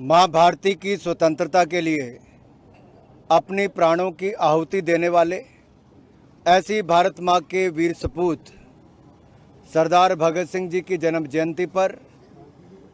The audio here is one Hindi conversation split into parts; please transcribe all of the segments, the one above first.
माँ भारती की स्वतंत्रता के लिए अपनी प्राणों की आहुति देने वाले ऐसी भारत माँ के वीर सपूत सरदार भगत सिंह जी की जन्म जयंती पर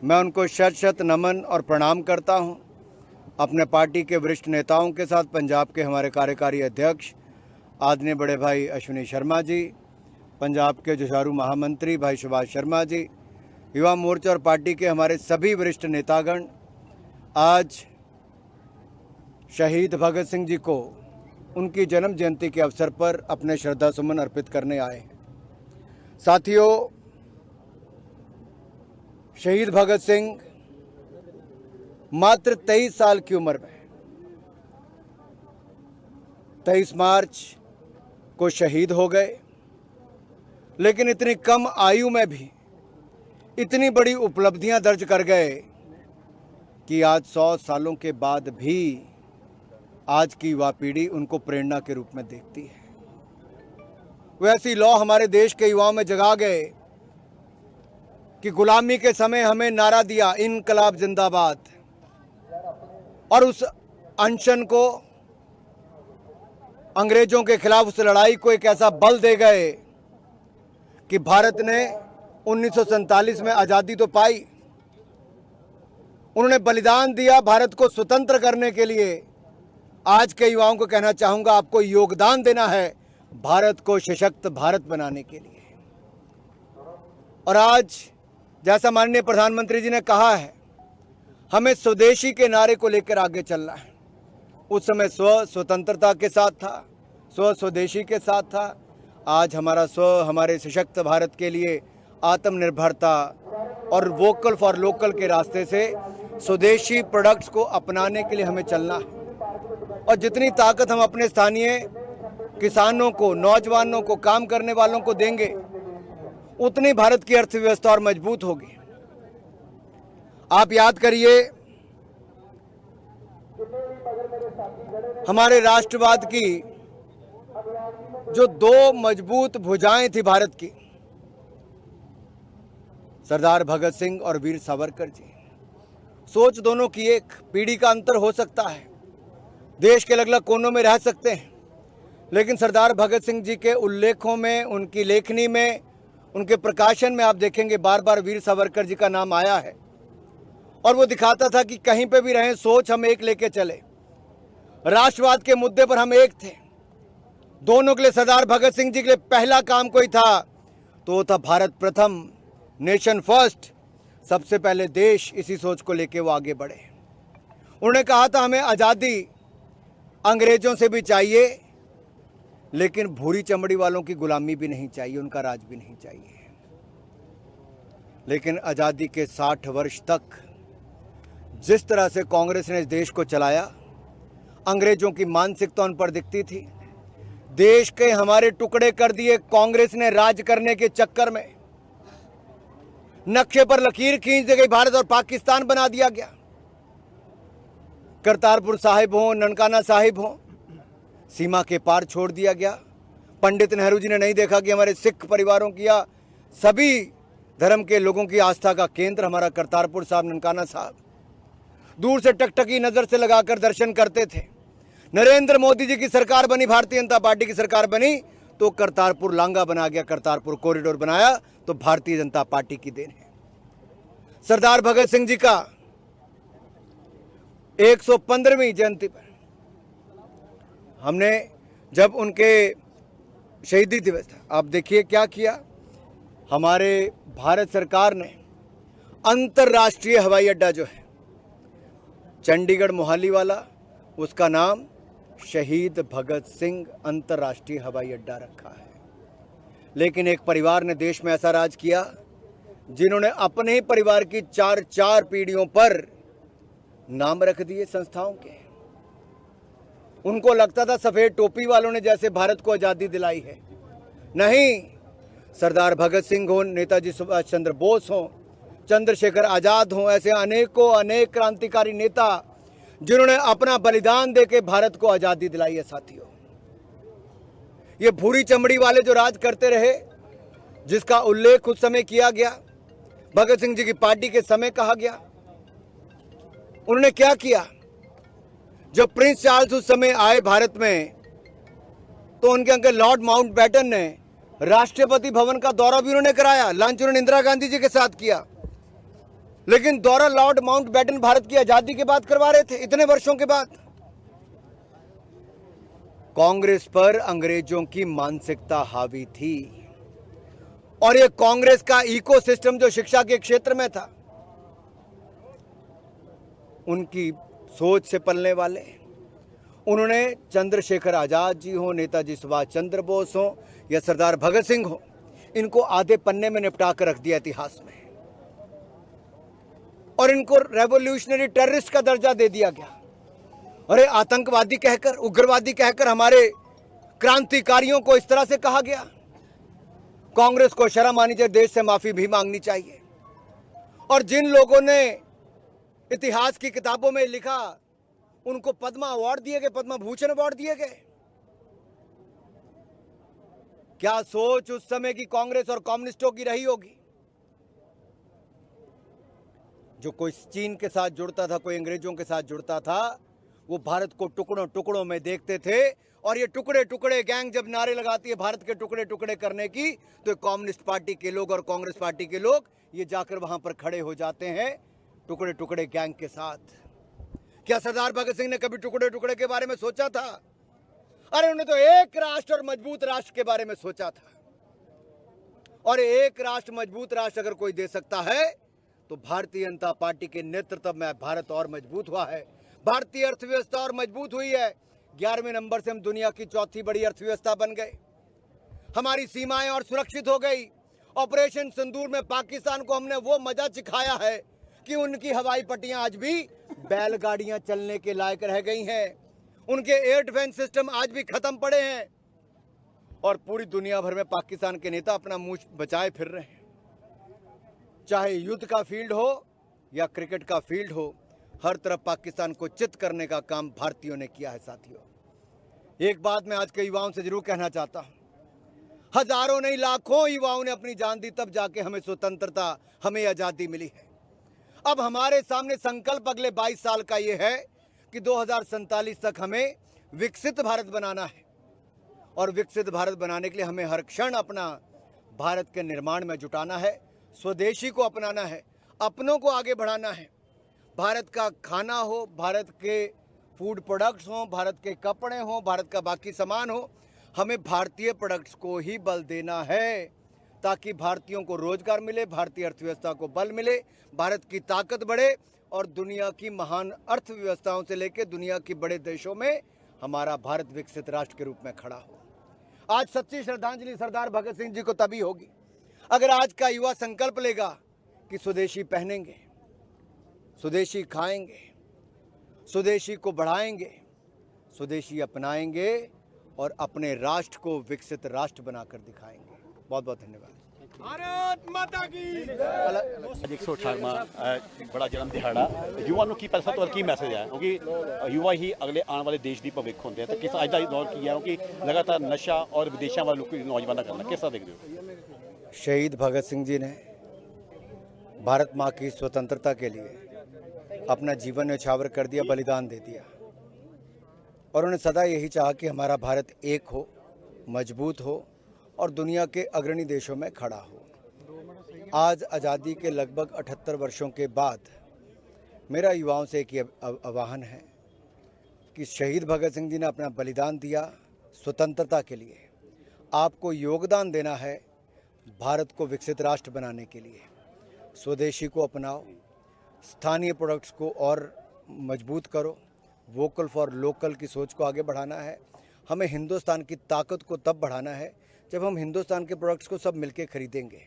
मैं उनको शत शत नमन और प्रणाम करता हूँ। अपने पार्टी के वरिष्ठ नेताओं के साथ पंजाब के हमारे कार्यकारी अध्यक्ष आदरणीय बड़े भाई अश्विनी शर्मा जी, पंजाब के जुझारू महामंत्री भाई सुभाष शर्मा जी, युवा मोर्चा और पार्टी के हमारे सभी वरिष्ठ नेतागण आज शहीद भगत सिंह जी को उनकी जन्म जयंती के अवसर पर अपने श्रद्धा सुमन अर्पित करने आए हैं। साथियों, शहीद भगत सिंह मात्र 23 साल की उम्र में 23 मार्च को शहीद हो गए, लेकिन इतनी कम आयु में भी इतनी बड़ी उपलब्धियां दर्ज कर गए कि आज 100 सालों के बाद भी आज की युवा पीढ़ी उनको प्रेरणा के रूप में देखती है। वैसी लौ हमारे देश के युवाओं में जगा गए कि गुलामी के समय हमें नारा दिया इनकलाब जिंदाबाद, और उस अनशन को अंग्रेजों के खिलाफ उस लड़ाई को एक ऐसा बल दे गए कि भारत ने 1947 में आज़ादी तो पाई, उन्होंने बलिदान दिया भारत को स्वतंत्र करने के लिए। आज के युवाओं को कहना चाहूँगा, आपको योगदान देना है भारत को सशक्त भारत बनाने के लिए। और आज जैसा माननीय प्रधानमंत्री जी ने कहा है, हमें स्वदेशी के नारे को लेकर आगे चलना है। उस समय स्व स्वतंत्रता के साथ था, स्व स्वदेशी के साथ था। आज हमारा स्व हमारे सशक्त भारत के लिए आत्मनिर्भरता और वोकल फॉर लोकल के रास्ते से स्वदेशी प्रोडक्ट्स को अपनाने के लिए हमें चलना है। और जितनी ताकत हम अपने स्थानीय किसानों को, नौजवानों को, काम करने वालों को देंगे, उतनी भारत की अर्थव्यवस्था और मजबूत होगी। आप याद करिए, हमारे राष्ट्रवाद की जो दो मजबूत भुजाएं थी भारत की, सरदार भगत सिंह और वीर सावरकर जी। सोच दोनों की एक, पीढ़ी का अंतर हो सकता है, देश के अलग अलग कोनों में रह सकते हैं, लेकिन सरदार भगत सिंह जी के उल्लेखों में, उनकी लेखनी में, उनके प्रकाशन में आप देखेंगे बार बार वीर सावरकर जी का नाम आया है। और वो दिखाता था कि कहीं पे भी रहें, सोच हम एक लेके चले। राष्ट्रवाद के मुद्दे पर हम एक थे। दोनों के लिए, सरदार भगत सिंह जी के लिए पहला काम कोई था तो वो था भारत प्रथम, नेशन फर्स्ट, सबसे पहले देश। इसी सोच को लेके वो आगे बढ़े। उन्होंने कहा था हमें आज़ादी अंग्रेजों से भी चाहिए, लेकिन भूरी चमड़ी वालों की गुलामी भी नहीं चाहिए, उनका राज भी नहीं चाहिए। लेकिन आज़ादी के 60 वर्ष तक जिस तरह से कांग्रेस ने इस देश को चलाया, अंग्रेजों की मानसिकता उन पर दिखती थी। देश के हमारे टुकड़े कर दिए कांग्रेस ने राज करने के चक्कर में। नक्शे पर लकीर खींच दी गई, भारत और पाकिस्तान बना दिया गया। करतारपुर साहिब हो, ननकाना साहिब हो, सीमा के पार छोड़ दिया गया। पंडित नेहरू जी ने नहीं देखा कि हमारे सिख परिवारों की या सभी धर्म के लोगों की आस्था का केंद्र हमारा करतारपुर साहब, ननकाना साहब। दूर से टकटकी नजर से लगाकर दर्शन करते थे। नरेंद्र मोदी जी की सरकार बनी, भारतीय जनता पार्टी की सरकार बनी, तो करतारपुर लांगा बना गया, करतारपुर कॉरिडोर बनाया, तो भारतीय जनता पार्टी की देन है। सरदार भगत सिंह जी का 115वीं जयंती पर हमने जब उनके शहीदी दिवस था, आप देखिए क्या किया। हमारे भारत सरकार ने अंतर्राष्ट्रीय हवाई अड्डा जो है चंडीगढ़ मोहाली वाला, उसका नाम शहीद भगत सिंह अंतर्राष्ट्रीय हवाई अड्डा रखा है। लेकिन एक परिवार ने देश में ऐसा राज किया जिन्होंने अपने ही परिवार की 4 पीढ़ियों पर नाम रख दिए संस्थाओं के। उनको लगता था सफेद टोपी वालों ने जैसे भारत को आज़ादी दिलाई है। नहीं, सरदार भगत सिंह हो, नेताजी सुभाष चंद्र बोस हो, चंद्रशेखर आजाद हो, ऐसे अनेकों अनेक क्रांतिकारी नेता जिन्होंने अपना बलिदान देके भारत को आज़ादी दिलाई है। साथियों, ये भूरी चमड़ी वाले जो राज करते रहे, जिसका उल्लेख उस समय किया गया, भगत सिंह जी की पार्टी के समय कहा गया, उन्होंने क्या किया? जब प्रिंस चार्ल्स उस समय आए भारत में तो उनके अंकल लॉर्ड माउंटबेटन ने राष्ट्रपति भवन का दौरा भी उन्होंने कराया। लंच उन्होंने इंदिरा गांधी जी के साथ किया, लेकिन दौरा लॉर्ड माउंटबेटन भारत की आजादी के बाद करवा रहे थे, इतने वर्षों के बाद। कांग्रेस पर अंग्रेजों की मानसिकता हावी थी और ये कांग्रेस का इकोसिस्टम जो शिक्षा के क्षेत्र में था, उनकी सोच से पलने वाले उन्होंने चंद्रशेखर आजाद जी हो, नेताजी सुभाष चंद्र बोस हो या सरदार भगत सिंह हो, इनको आधे पन्ने में निपटा कर रख दिया इतिहास में और इनको रेवोल्यूशनरी टेररिस्ट का दर्जा दे दिया गया। अरे आतंकवादी कहकर, उग्रवादी कहकर हमारे क्रांतिकारियों को इस तरह से कहा गया। कांग्रेस को शर्म आनी चाहिए, देश से माफी भी मांगनी चाहिए। और जिन लोगों ने इतिहास की किताबों में लिखा, उनको पद्मा अवार्ड दिए गए, पद्मा भूषण अवार्ड दिए गए। क्या सोच उस समय की कांग्रेस और कम्युनिस्टों की रही होगी? जो कोई चीन के साथ जुड़ता था, कोई अंग्रेजों के साथ जुड़ता था, वो भारत को टुकड़ों टुकड़ों में देखते थे। और ये टुकड़े टुकड़े गैंग जब नारे लगाती है भारत के टुकड़े टुकड़े करने की, तो कम्युनिस्ट पार्टी के लोग और कांग्रेस पार्टी के लोग ये जाकर वहां पर खड़े हो जाते हैं टुकड़े टुकड़े गैंग के साथ। क्या सरदार भगत सिंह ने कभी टुकड़े टुकड़े के बारे में सोचा था? अरे उन्होंने तो एक राष्ट्र और मजबूत राष्ट्र के बारे में सोचा था। और एक राष्ट्र, मजबूत राष्ट्र अगर कोई दे सकता है तो भारतीय जनता पार्टी के नेतृत्व में भारत और मजबूत हुआ है। भारतीय अर्थव्यवस्था और मजबूत हुई है। 11वें नंबर से हम दुनिया की चौथी बड़ी अर्थव्यवस्था बन गए। हमारी सीमाएं और सुरक्षित हो गई। ऑपरेशन सिंदूर में पाकिस्तान को हमने वो मजा सिखाया है कि उनकी हवाई पट्टियां आज भी बैलगाड़ियां चलने के लायक रह गई हैं। उनके एयर डिफेंस सिस्टम आज भी खत्म पड़े हैं और पूरी दुनिया भर में पाकिस्तान के नेता अपना मुंह बचाए फिर रहे हैं। चाहे युद्ध का फील्ड हो या क्रिकेट का फील्ड हो, हर तरफ पाकिस्तान को चित करने का काम भारतीयों ने किया है। साथियों, एक बात मैं आज के युवाओं से जरूर कहना चाहता हूं, हजारों नहीं लाखों युवाओं ने अपनी जान दी, तब जाके हमें स्वतंत्रता, हमें आजादी मिली है। अब हमारे सामने संकल्प अगले 22 साल का ये है कि 2047 तक हमें विकसित भारत बनाना है और विकसित भारत बनाने के लिए हमें हर क्षण अपना भारत के निर्माण में जुटाना है, स्वदेशी को अपनाना है, अपनों को आगे बढ़ाना है। भारत का खाना हो, भारत के फूड प्रोडक्ट्स हो, भारत के कपड़े हो, भारत का बाकी सामान हो, हमें भारतीय प्रोडक्ट्स को ही बल देना है ताकि भारतीयों को रोजगार मिले, भारतीय अर्थव्यवस्था को बल मिले, भारत की ताकत बढ़े और दुनिया की महान अर्थव्यवस्थाओं से लेकर दुनिया के बड़े देशों में हमारा भारत विकसित राष्ट्र के रूप में खड़ा हो। आज सच्ची श्रद्धांजलि सरदार भगत सिंह जी को तभी होगी अगर आज का युवा संकल्प लेगा कि स्वदेशी पहनेंगे, स्वदेशी खाएंगे, स्वदेशी को बढ़ाएंगे, स्वदेशी अपनाएंगे और अपने राष्ट्र को विकसित राष्ट्र बनाकर दिखाएंगे। बहुत बहुत धन्यवाद। भारत माता की 118वां बड़ा जन्म दिहाड़ा युवा ਨੂੰ ਕੀ ਪੈਸਾ ਤੋਂ ਕੀ ਮੈਸੇਜ ਹੈ ਕਿਉਂਕਿ युवा ही अगले आने वाले देश ਦੀ ਭਵਿੱਖ ਹੁੰਦੇ ਆ ਤੇ ਕਿਸ ਅੱਜ ਦਾ ਦੌਰ ਕੀ ਹੈ ਕਿ लगातार नशा और विदेशों वाले लोग नौजवाना करना किस तरह देखते हो? शहीद भगत सिंह जी ने भारत माँ की स्वतंत्रता के लिए अपना जीवन न्यौछावर कर दिया, बलिदान दे दिया और उन्होंने सदा यही चाहा कि हमारा भारत एक हो, मजबूत हो और दुनिया के अग्रणी देशों में खड़ा हो। आज आज़ादी के लगभग 78 वर्षों के बाद मेरा युवाओं से एक आह्वान है कि शहीद भगत सिंह जी ने अपना बलिदान दिया स्वतंत्रता के लिए। आपको योगदान देना है भारत को विकसित राष्ट्र बनाने के लिए। स्वदेशी को अपनाओ, स्थानीय प्रोडक्ट्स को और मजबूत करो, वोकल फॉर लोकल की सोच को आगे बढ़ाना है। हमें हिंदुस्तान की ताकत को तब बढ़ाना है जब हम हिंदुस्तान के प्रोडक्ट्स को सब मिलके खरीदेंगे,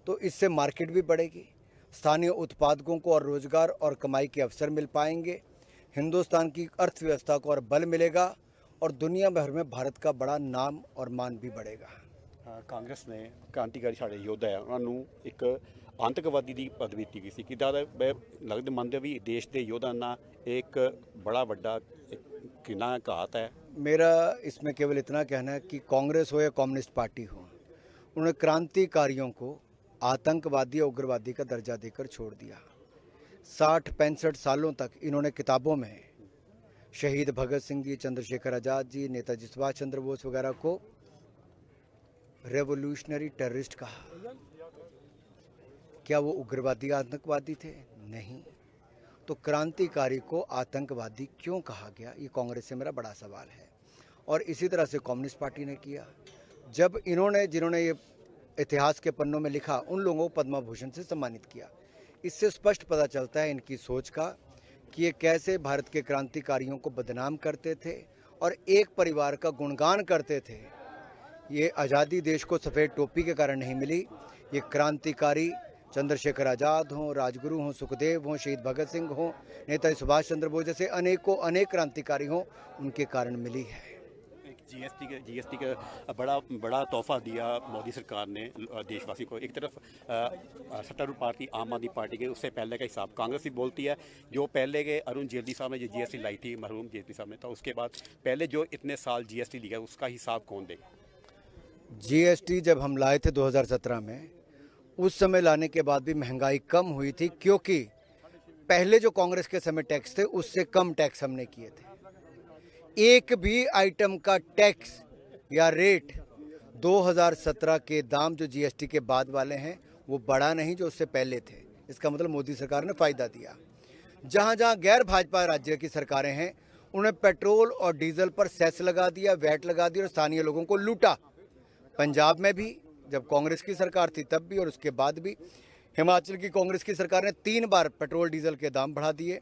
तो इससे मार्केट भी बढ़ेगी, स्थानीय उत्पादकों को और रोजगार और कमाई के अवसर मिल पाएंगे, हिंदुस्तान की अर्थव्यवस्था को और बल मिलेगा और दुनिया भर में भारत का बड़ा नाम और मान भी बढ़ेगा। ਕਾਂਗਰਸ ਨੇ क्रांतिकारी साढ़े योद्धा है उन्होंने एक आतंकवादी की पदवी दी गई सी कि लगद मंनदे भी देश के योद्धा ना एक बड़ा वड्डा किना घात है। मेरा इसमें केवल इतना कहना है कि कांग्रेस हो या कम्युनिस्ट पार्टी हो, उन्होंने क्रांतिकारियों को आतंकवादी या उग्रवादी का दर्जा देकर छोड़ दिया। 60-65 सालों तक इन्होंने किताबों में शहीद भगत सिंह जी, चंद्रशेखर आज़ाद जी, नेताजी सुभाष चंद्र बोस वगैरह को रेवोल्यूशनरी टेररिस्ट कहा। क्या वो उग्रवादी आतंकवादी थे? नहीं। तो क्रांतिकारी को आतंकवादी क्यों कहा गया, ये कांग्रेस से मेरा बड़ा सवाल है। और इसी तरह से कम्युनिस्ट पार्टी ने किया। जब जिन्होंने ये इतिहास के पन्नों में लिखा, उन लोगों को पद्म भूषण से सम्मानित किया। इससे स्पष्ट पता चलता है इनकी सोच का कि ये कैसे भारत के क्रांतिकारियों को बदनाम करते थे और एक परिवार का गुणगान करते थे। ये आज़ादी देश को सफ़ेद टोपी के कारण नहीं मिली, ये क्रांतिकारी चंद्रशेखर आज़ाद हों, राजगुरु हों, सुखदेव हों, शहीद भगत सिंह हों, नेताजी सुभाष चंद्र बोस जैसे अनेक क्रांतिकारी हों, उनके कारण मिली है। जीएसटी का बड़ा तोहफा दिया मोदी सरकार ने देशवासी को। एक तरफ सत्तारूढ़ पार्टी आम आदमी पार्टी के, उससे पहले का हिसाब कांग्रेस भी बोलती है। जो पहले के अरुण जेटली साहब ने जो जीएसटी लाई थी, मरहूम जेटली साहब ने, तो उसके बाद पहले जो इतने साल जीएसटी लिया उसका हिसाब कौन देगा? जीएसटी जब हम लाए थे 2017 में, उस समय लाने के बाद भी महंगाई कम हुई थी, क्योंकि पहले जो कांग्रेस के समय टैक्स थे उससे कम टैक्स हमने किए थे। एक भी आइटम का टैक्स या रेट 2017 के दाम जो जीएसटी के बाद वाले हैं वो बढ़ा नहीं जो उससे पहले थे। इसका मतलब मोदी सरकार ने फ़ायदा दिया। जहाँ जहाँ गैर भाजपा राज्य की सरकारें हैं उन्हें पेट्रोल और डीजल पर सेस लगा दिया, वैट लगा दिया और स्थानीय लोगों को लूटा। पंजाब में भी जब कांग्रेस की सरकार थी तब भी और उसके बाद भी हिमाचल की कांग्रेस की सरकार ने 3 बार पेट्रोल डीजल के दाम बढ़ा दिए।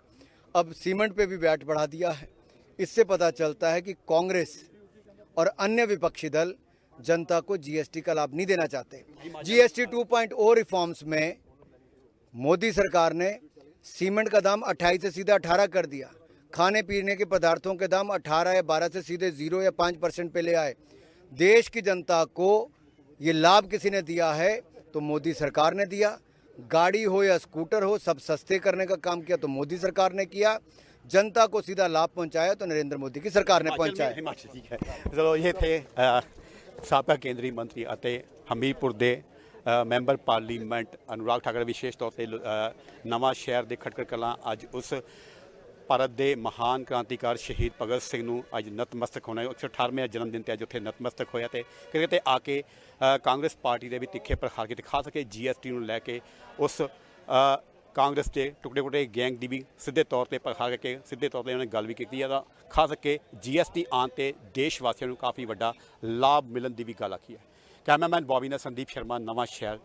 अब सीमेंट पे भी वैट बढ़ा दिया है। इससे पता चलता है कि कांग्रेस और अन्य विपक्षी दल जनता को जीएसटी का लाभ नहीं देना चाहते। जीएसटी 2.0 रिफॉर्म्स में मोदी सरकार ने सीमेंट का दाम 28 से सीधा 18 कर दिया। खाने पीने के पदार्थों के दाम 18 या 12 से सीधे 0 या 5% पे ले आए। देश की जनता को ये लाभ किसी ने दिया है तो मोदी सरकार ने दिया। गाड़ी हो या स्कूटर हो, सब सस्ते करने का काम किया तो मोदी सरकार ने किया। जनता को सीधा लाभ पहुंचाया तो नरेंद्र मोदी की सरकार ने पहुंचाया। हिमाचल ठीक है। चलो, ये थे साबका केंद्रीय मंत्री ਅਤੇ ਹਮੀਰਪੁਰ ਦੇ ਮੈਂਬਰ ਪਾਰਲੀਮੈਂਟ अनुराग ठाकुर। विशेष तौर पर नवा शहर ਦੇ ਖਟਕੜ ਕਲਾਂ ਅੱਜ ਉਸ ਭਾਰਤ ਦੇ ਮਹਾਨ ਕ੍ਰਾਂਤੀਕਾਰ ਸ਼ਹੀਦ ਭਗਤ ਸਿੰਘ ਨੂੰ ਅੱਜ ਨਤਮਸਤਕ ਹੋਣਾ। 118ਵਾਂ ਜਨਮ ਦਿਨ ਤੇ ਅੱਜ ਉੱਥੇ ਨਤਮਸਤਕ ਹੋਇਆ ਤੇ ਕਿਤੇ ਆ ਕੇ ਕਾਂਗਰਸ ਪਾਰਟੀ ਦੇ ਵੀ ਤਿੱਖੇ ਪ੍ਰਖਾਰ ਕੀਤੇ। ਖਾਸ ਕਰਕੇ ਜੀਐਸਟੀ ਨੂੰ ਲੈ ਕੇ ਉਸ ਕਾਂਗਰਸ ਦੇ ਟੁਕੜੇ ਗੈਂਗ ਦੀ ਵੀ ਸਿੱਧੇ ਤੌਰ ਤੇ ਪ੍ਰਖਾਰ ਕਰਕੇ ਸਿੱਧੇ ਤੌਰ ਤੇ ਉਹਨੇ ਗੱਲ ਵੀ ਕੀਤੀ ਹੈ। ਖਾਸ ਕਰਕੇ ਜੀਐਸਟੀ ਆਉਣ ਤੇ ਦੇਸ਼ ਵਾਸੀਆਂ ਨੂੰ ਕਾਫੀ ਵੱਡਾ ਲਾਭ ਮਿਲਣ ਦੀ ਵੀ ਗੱਲ ਆਖੀ ਹੈ। ਕੈਮਰਾਮੈਨ ਬॉबी ਨਾਲ ਸੰਦੀਪ ਸ਼ਰਮਾ, ਨਵਾਂ ਸ਼ਹਿਰ।